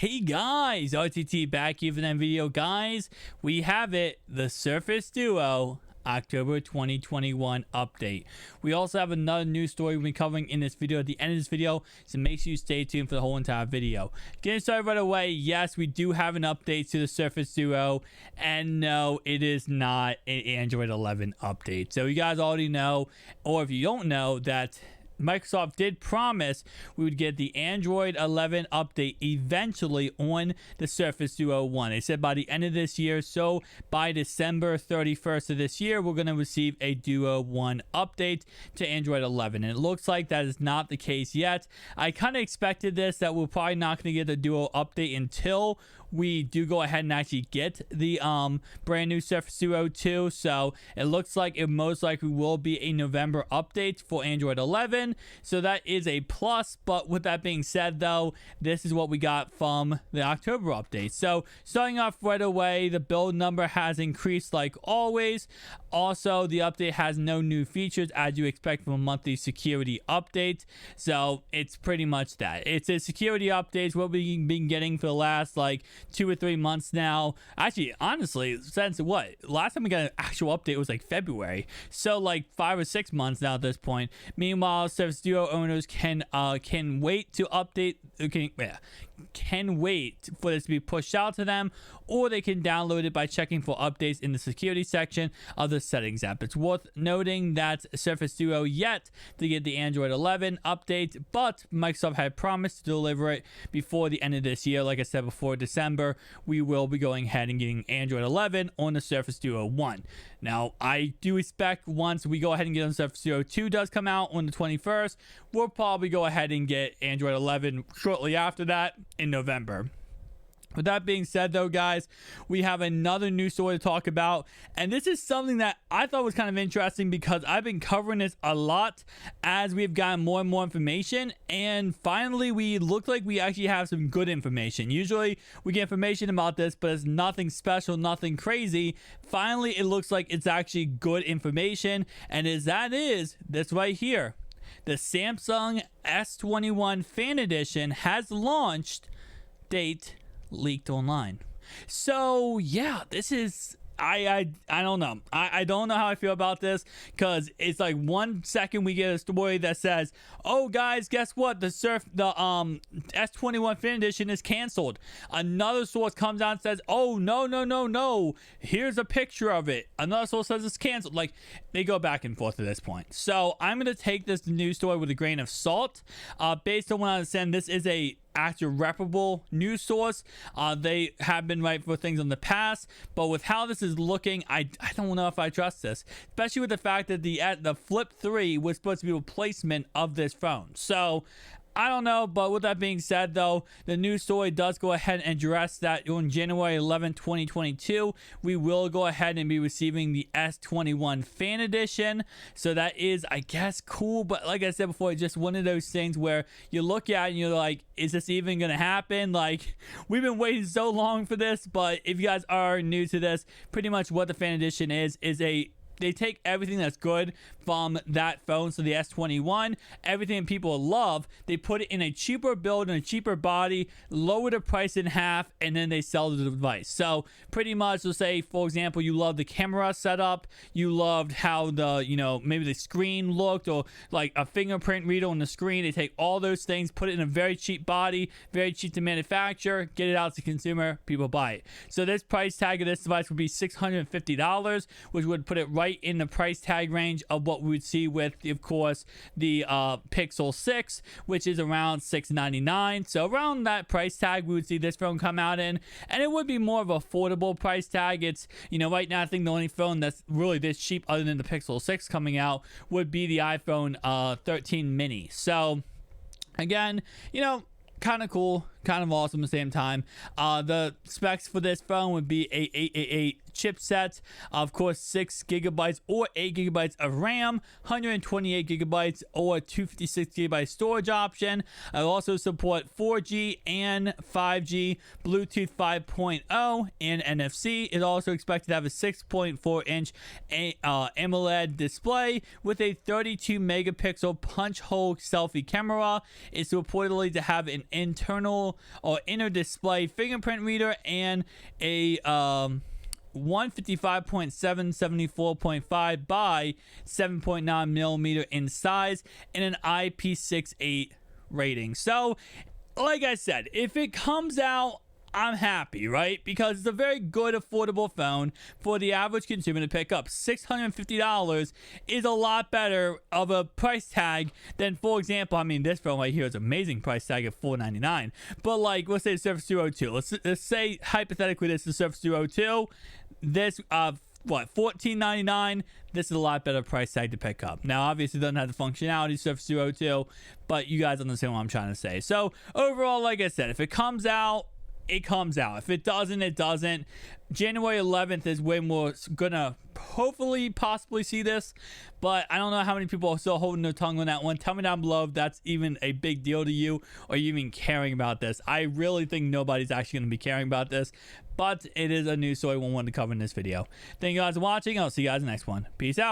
Hey guys, RTT back here for that video. Guys, we have it, the Surface Duo October 2021 update. We also have another news story we'll be covering in this video at the end of this video, so make sure you stay tuned for the whole entire video. Getting started right away, yes, we do have an update to the Surface Duo, and no, it is not an Android 11 update. So you guys already know, or if you don't know, that Microsoft did promise we would get the Android 11 update eventually on the Surface Duo 1. They said by the end of this year, so by December 31st of this year, we're going to receive a Duo 1 update to Android 11. And it looks like that is not the case yet. I kind of expected this, that we're probably not going to get the Duo update until we do go ahead and actually get the brand new Surface Duo 2. So it looks like it most likely will be a November update for Android 11. So that is a plus. But with that being said, though, this is what we got from the October update. So starting off right away, the build number has increased like always. Also, the update has no new features as you expect from a monthly security update. So it's pretty much that. It's a security update, what we've been getting for the last like 2 or 3 months now. Actually, honestly, since what? Last time we got an actual update was like February. So like 5 or 6 months now at this point. Meanwhile, Surface Duo owners can wait to update, can wait for this to be pushed out to them, or they can download it by checking for updates in the security section of the settings app. It's worth noting that Surface Duo yet to get the Android 11 update, but Microsoft had promised to deliver it before the end of this year. Like I said before, December, we will be going ahead and getting Android 11 on the Surface Duo 1. Now, I do expect once we go ahead and get on Surface Duo 2 does come out on the 21st, we'll probably go ahead and get Android 11 shortly after that in November. With that being said, though, guys, we have another news story to talk about, and this is something that I thought was kind of interesting because I've been covering this a lot as we've gotten more and more information, and finally we look like we actually have some good information. Usually we get information about this, but it's nothing special, nothing crazy. Finally, it looks like it's actually good information, and that is this right here. The Samsung S21 Fan Edition has launched, date leaked online. So yeah, this is I don't know. I don't know how I feel about this, because it's like 1 second we get a story that says, oh guys, guess what, the S21 Fan Edition is canceled. Another source comes out and says, oh no, here's a picture of it. Another source says it's canceled. Like, they go back and forth at this point. So I'm gonna take this news story with a grain of salt. Based on what I understand, this is a actual reputable news source. They have been right for things in the past, but with how this is looking, I don't know if I trust this, especially with the fact that the Flip 3 was supposed to be a replacement of this phone. So I don't know, but with that being said, though, the news story does go ahead and address that on January 11, 2022, we will go ahead and be receiving the S21 Fan Edition. So that is, I guess, cool. But like I said before, it's just one of those things where you look at it and you're like, is this even going to happen? Like, we've been waiting so long for this. But if you guys are new to this, pretty much what the Fan Edition is they take everything that's good from that phone, so the S21, everything that people love, they put it in a cheaper build and a cheaper body, lower the price in half, and then they sell the device. So pretty much, let's say, for example, you love the camera setup, you loved how maybe the screen looked, or like a fingerprint reader on the screen. They take all those things, put it in a very cheap body, very cheap to manufacture, get it out to consumer, people buy it. So this price tag of this device would be $650, which would put it right in the price tag range of what we would see with, of course, the Pixel 6, which is around $699. So around that price tag we would see this phone come out in, and it would be more of an affordable price tag. It's, right now I think the only phone that's really this cheap other than the Pixel 6 coming out would be the iPhone 13 mini. So again, kind of cool, kind of awesome at the same time. The specs for this phone would be a 888 chipset, of course, 6 gigabytes or 8 gigabytes of RAM, 128 gigabytes or 256 gigabyte storage option. It'll also support 4G and 5G, Bluetooth 5.0, and NFC. It's also expected to have a 6.4-inch AMOLED display with a 32 megapixel punch hole selfie camera. It's reportedly to have an internal panel or inner display fingerprint reader, and a 155.774.5 by 7.9 millimeter in size, and an IP68 rating. So, like I said, if it comes out, I'm happy, right? Because it's a very good, affordable phone for the average consumer to pick up. $650 is a lot better of a price tag than, for example, I mean, this phone right here is an amazing price tag of $499. But like, let's say the Surface Duo 2. Let's say hypothetically this is the Surface Duo 2. This $1499. This is a lot better price tag to pick up. Now, obviously, it doesn't have the functionality Surface Duo 2, but you guys understand what I'm trying to say. So overall, like I said, if it comes out, it comes out. If it doesn't, it doesn't. January 11th is when we're gonna hopefully possibly see this, but I don't know how many people are still holding their tongue on that one. Tell me down below if that's even a big deal to you, or you even caring about this. I really think nobody's actually gonna be caring about this, but it is a news story we wanted to cover in this video. Thank you guys for watching. I'll see you guys in the next one. Peace out.